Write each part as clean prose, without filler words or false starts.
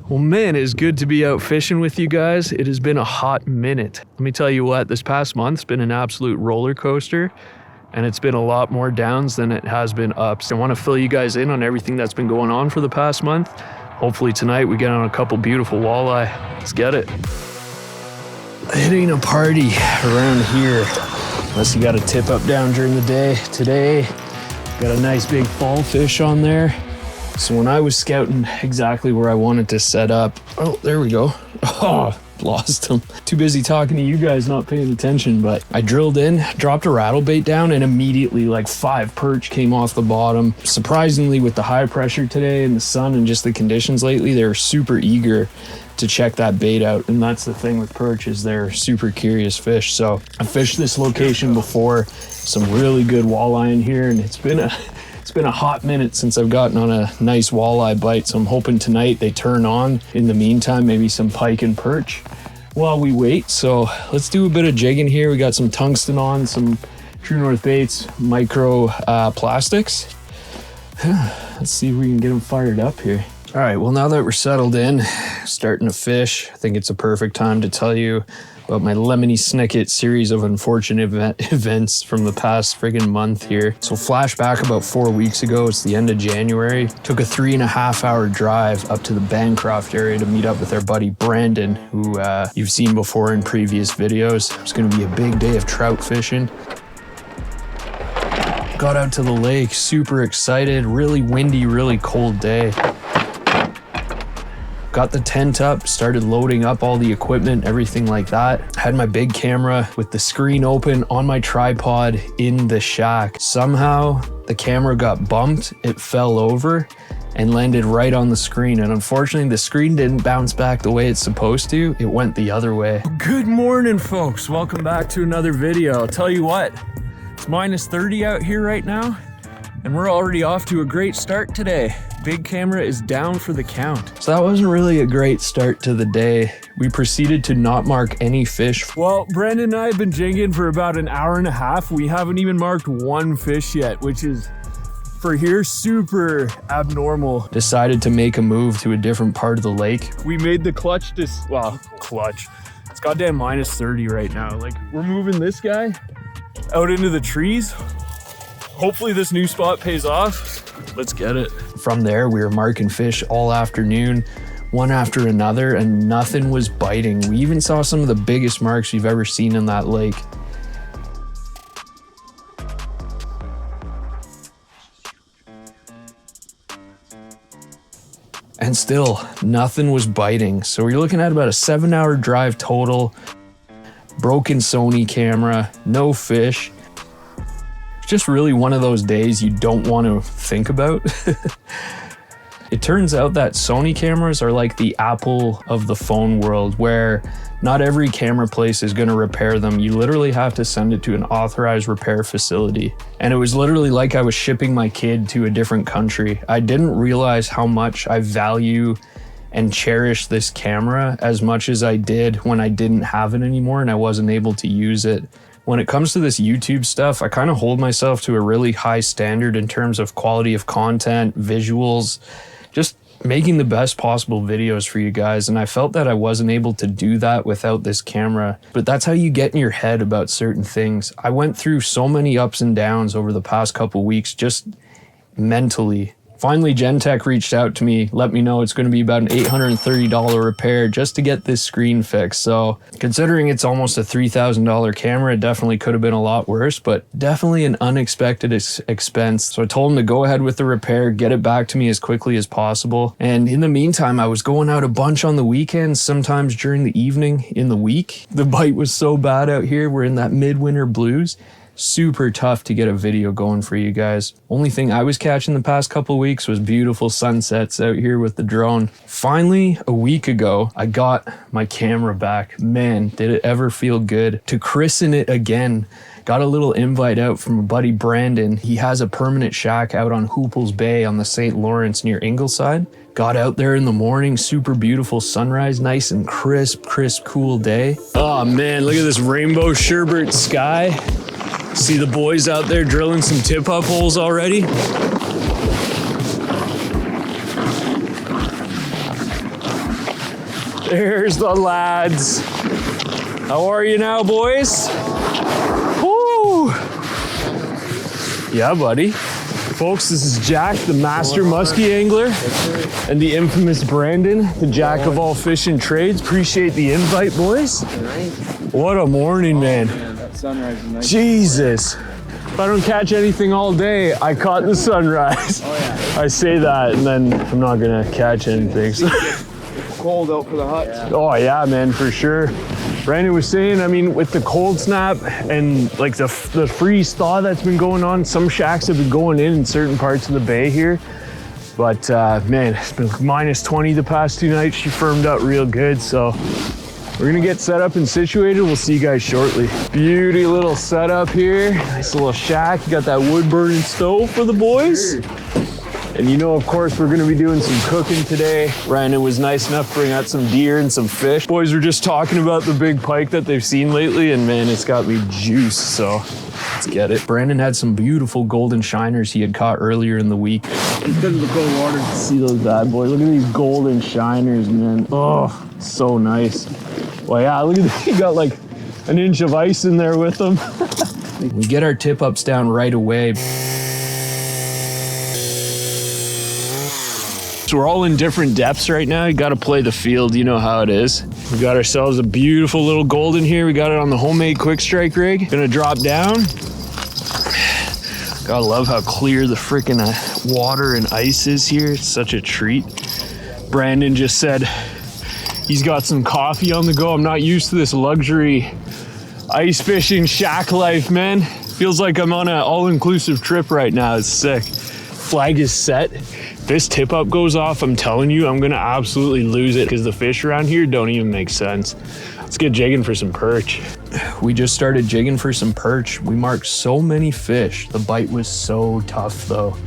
Well, man, it's good to be out fishing with you guys. It has been a hot minute. Let me tell you what, this past month's been an absolute roller coaster, and it's been a lot more downs than it has been ups. I want to fill you guys in on everything that's been going on for the past month. Hopefully tonight we get on a couple beautiful walleye. Let's get it. It ain't a party around here unless you got a tip up down during the day. Today, got a nice big fall fish on there. So when I was scouting exactly where I wanted to set up, oh, there we go. Oh, lost him. Too busy talking to you guys, not paying attention, but I drilled in, dropped a rattle bait down, and immediately like 5 perch came off the bottom. Surprisingly, with the high pressure today and the sun and just the conditions lately, they're super eager to check that bait out. And that's the thing with perch, is they're super curious fish. So I fished this location before, some really good walleye in here, and it's been a hot minute since I've gotten on a nice walleye bite, so I'm hoping tonight they turn on. In the meantime, maybe some pike and perch while we wait. So let's do a bit of jigging here. We got some tungsten on, some True North Baits micro plastics. Let's see if we can get them fired up here. All right, well, now that we're settled in, starting to fish, I think it's a perfect time to tell you about my Lemony Snicket series of unfortunate events from the past friggin' month here. So flashback about 4 weeks ago, it's the end of January. Took a 3.5-hour drive up to the Bancroft area to meet up with our buddy Brandon, who you've seen before in previous videos. It's gonna be a big day of trout fishing. Got out to the lake, super excited, really windy, really cold day. Got the tent up, started loading up all the equipment, everything like that. Had my big camera with the screen open on my tripod in the shack. Somehow the camera got bumped, it fell over and landed right on the screen. And unfortunately the screen didn't bounce back the way it's supposed to. It went the other way. Good morning, folks. Welcome back to another video. I'll tell you what, it's minus 30 out here right now, and we're already off to a great start today. Big camera is down for the count. So that wasn't really a great start to the day. We proceeded to not mark any fish. Well, Brandon and I have been jigging for about an hour and a half. We haven't even marked one fish yet, which is, for here, super abnormal. Decided to make a move to a different part of the lake. We made the clutch, clutch. It's goddamn minus 30 right now. Like, we're moving this guy out into the trees. Hopefully this new spot pays off. Let's get it. From there, we were marking fish all afternoon, one after another, and nothing was biting. We even saw some of the biggest marks we've ever seen in that lake. And still, nothing was biting. So we're looking at about a 7-hour drive total, broken Sony camera, no fish. Just really one of those days you don't want to think about. It turns out that Sony cameras are like the Apple of the phone world, where not every camera place is going to repair them. You literally have to send it to an authorized repair facility. And it was literally like I was shipping my kid to a different country. I didn't realize how much I value and cherish this camera as much as I did when I didn't have it anymore and I wasn't able to use it. When it comes to this YouTube stuff, I kind of hold myself to a really high standard in terms of quality of content, visuals, just making the best possible videos for you guys. And I felt that I wasn't able to do that without this camera. But that's how you get in your head about certain things. I went through so many ups and downs over the past couple weeks, just mentally. Finally, Gentech reached out to me, let me know it's going to be about an $830 repair just to get this screen fixed. So considering it's almost a $3,000 camera, it definitely could have been a lot worse, but definitely an unexpected expense. So I told him to go ahead with the repair, get it back to me as quickly as possible. And in the meantime, I was going out a bunch on the weekends, sometimes during the evening in the week. The bite was so bad out here. We're in that midwinter blues. Super tough to get a video going for you guys. Only thing I was catching the past couple of weeks was beautiful sunsets out here with the drone. Finally, a week ago, I got my camera back. Man, did it ever feel good to christen it again. Got a little invite out from a buddy Brandon. He has a permanent shack out on Hooples Bay on the St. Lawrence near Ingleside. Got out there in the morning, super beautiful sunrise, nice and crisp, cool day. Oh man, look at this rainbow sherbet sky. See the boys out there drilling some tip-up holes already? There's the lads. How are you now, boys? Woo! Yeah, buddy. Folks, this is Jack, the master muskie angler, and the infamous Brandon, the jack of all fishing trades. Appreciate the invite, boys. What a morning, man. That sunrise is nice. Jesus. If I don't catch anything all day, I caught the sunrise. Oh, yeah. I say that, and then I'm not gonna catch anything. So. It's cold out for the hut. Yeah. Oh yeah, man, for sure. Brandon was saying, I mean, with the cold snap and like the freeze thaw that's been going on, some shacks have been going in certain parts of the bay here. But man, it's been minus 20 the past 2 nights. She firmed up real good, so we're gonna get set up and situated. We'll see you guys shortly. Beauty little setup here. Nice little shack. You got that wood burning stove for the boys. And you know, of course, we're gonna be doing some cooking today. Brandon was nice enough to bring out some deer and some fish. Boys were just talking about the big pike that they've seen lately, and man, it's got me juiced, so let's get it. Brandon had some beautiful golden shiners he had caught earlier in the week. Because of the cold water. See those bad boys? Look at these golden shiners, man. Oh, so nice. Well, yeah, look at this. He got like an inch of ice in there with them. We get our tip ups down right away. So we're all in different depths right now. You got to play the field. You know how it is. We got ourselves a beautiful little golden here. We got it on the homemade quick strike rig. Gonna drop down. Gotta love how clear the freaking water and ice is here. It's such a treat. Brandon just said he's got some coffee on the go. I'm not used to this luxury ice fishing shack life, man. Feels like I'm on an all-inclusive trip right now. It's sick. Flag is set. This tip up goes off, I'm telling you, I'm gonna absolutely lose it because the fish around here don't even make sense. Let's get jigging for some perch. We just started jigging for some perch. We marked so many fish. The bite was so tough though.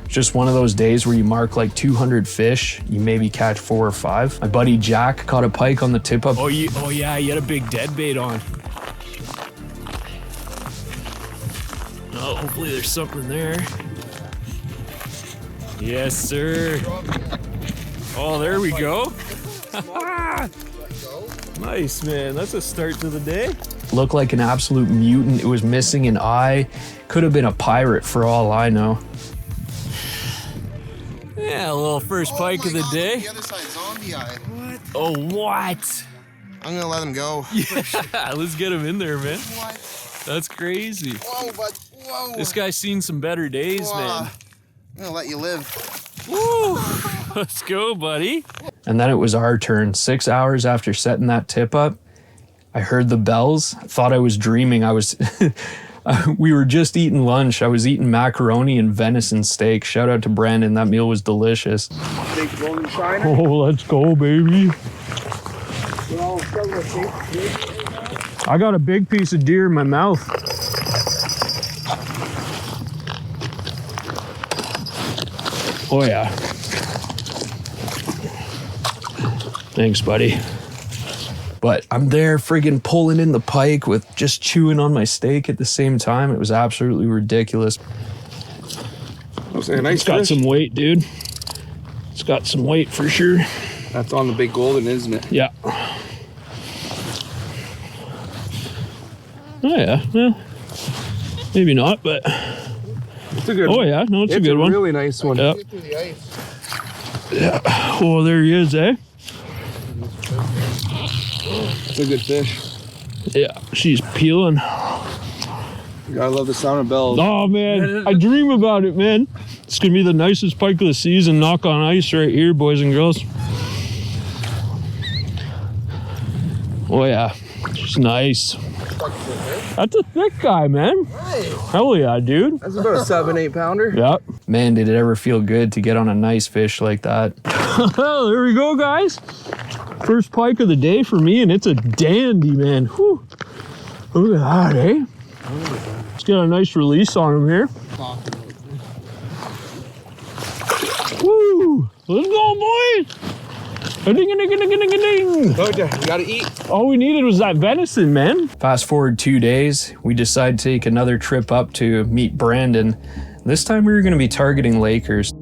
It's just one of those days where you mark like 200 fish, you maybe catch 4 or 5. My buddy Jack caught a pike on the tip up. Oh yeah, he had a big dead bait on. Oh, hopefully there's something there. Yes, sir. Oh, there we go. Nice, man. That's a start to the day. Looked like an absolute mutant. It was missing an eye. Could have been a pirate for all I know. Yeah, a little first pike of the day. The other side's on the eye. What? Oh, what? I'm gonna let him go. Yeah, let's get him in there, man. What? That's crazy. Whoa, bud. Whoa. This guy's seen some better days, Whoa. man. I'm gonna let you live. Woo! Let's go, buddy. And then it was our turn. 6 hours after setting that tip up, I heard the bells. I thought I was dreaming. We were just eating lunch. I was eating macaroni and venison steak. Shout out to Brandon. That meal was delicious. Big golden shiner. Oh, let's go, baby. I got a big piece of deer in my mouth. Oh yeah. Thanks, buddy. But I'm there friggin' pulling in the pike with just chewing on my steak at the same time. It was absolutely ridiculous. Looks like a nice It's got fish. some weight, dude. It's got some weight for sure. That's on the big golden, isn't it? Yeah. Oh yeah, well, maybe not, but It's a good oh yeah, no, it's a good a one. really nice one. Yep. Get through the ice. Yeah. Oh, there he is, eh? It's a good fish. Yeah, she's peeling. You gotta love the sound of bells. Oh man, I dream about it, man. It's gonna be the nicest pike of the season. Knock on ice right here, boys and girls. Oh yeah, it's nice. That's a thick guy, man. Hell yeah, dude. That's about a 7-8 pounder. Yep. Man, did it ever feel good to get on a nice fish like that. There we go, guys. First pike of the day for me, and it's a dandy, man. Whew. Look at that, eh? Let's get a nice release on him here. Woo! Let's go, boys! Ding-a-ding-a-ding-a-ding-a-ding! Oh, you gotta eat. All we needed was that venison, man. Fast forward 2 days, we decided to take another trip up to meet Brandon. This time we were going to be targeting Lakers.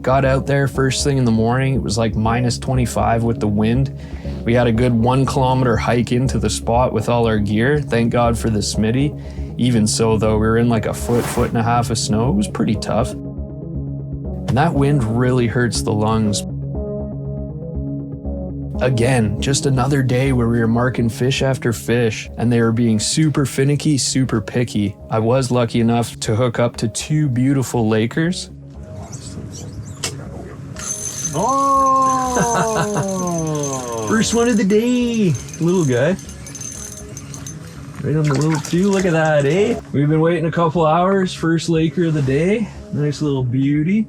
Got out there first thing in the morning. It was like minus 25 with the wind. We had a good 1 kilometer hike into the spot with all our gear. Thank God for the Smitty. Even so though, we were in like a foot and a half of snow. It was pretty tough. And that wind really hurts the lungs. Again, just another day where we were marking fish after fish and they were being super finicky, super picky. I was lucky enough to hook up to 2 beautiful Lakers. Oh! First one of the day, little guy. Right on the little 2, look at that, eh? We've been waiting a couple hours, first Laker of the day. Nice little beauty.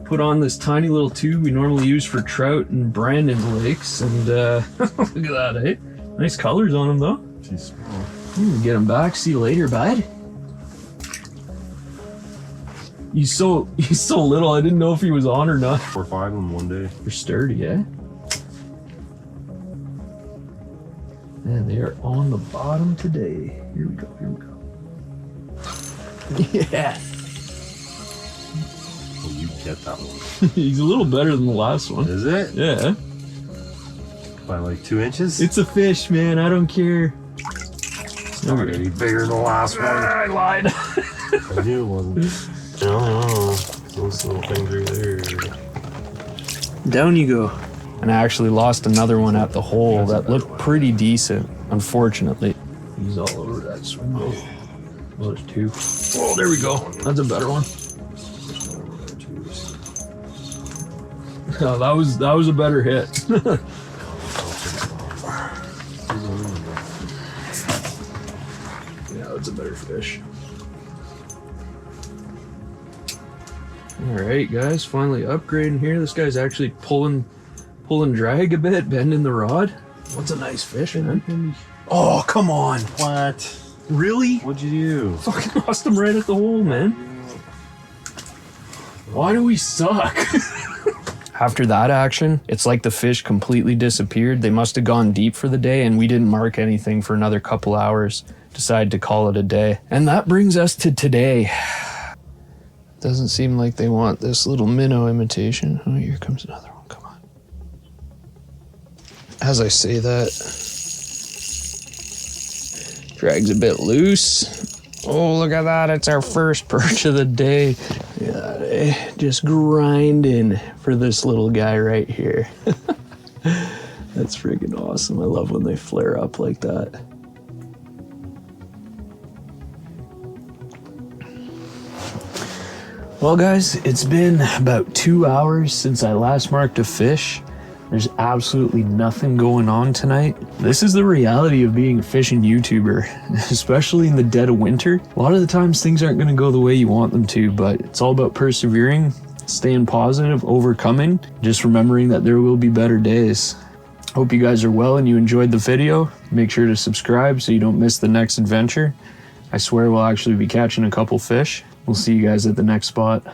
Put on this tiny little tube we normally use for trout and Brandon lakes, and look at that, eh? Nice colors on him though. She's small. Get him back. See you later, bud. He's so little. I didn't know if he was on or not. 4 or 5 in one day. They're sturdy, eh? And they are on the bottom today. Here we go. Here we go. Yeah. You get that one. He's a little better than the last one. Is it? Yeah. By like 2 inches? It's a fish, man. I don't care. It's not gonna be bigger than the last one. I lied. I knew it wasn't. Oh, those little things right there. Down you go. And I actually lost another one at the hole that looked pretty decent, unfortunately. He's all over that swim bait. Oh, there's 2. Oh, there we go. That's a better one. Oh, that was a better hit. Yeah, that's a better fish. All right, guys, finally upgrading here. This guy's actually pulling drag a bit, bending the rod. What's a nice fish, man? Oh, come on. What? Really? What'd you do? Fucking lost him right at the hole, man. Why do we suck? After that action, it's like the fish completely disappeared. They must have gone deep for the day, and we didn't mark anything for another couple hours. Decided to call it a day. And that brings us to today. Doesn't seem like they want this little minnow imitation. Oh, here comes another one. Come on. As I say that, drag's a bit loose. Oh, look at that. It's our first perch of the day. Yeah, just grinding for this little guy right here. That's freaking awesome. I love when they flare up like that. Well, guys, it's been about 2 hours since I last marked a fish. There's absolutely nothing going on tonight. This is the reality of being a fishing YouTuber, especially in the dead of winter. A lot of the times things aren't gonna go the way you want them to, but it's all about persevering, staying positive, overcoming, just remembering that there will be better days. Hope you guys are well and you enjoyed the video. Make sure to subscribe so you don't miss the next adventure. I swear we'll actually be catching a couple fish. We'll see you guys at the next spot.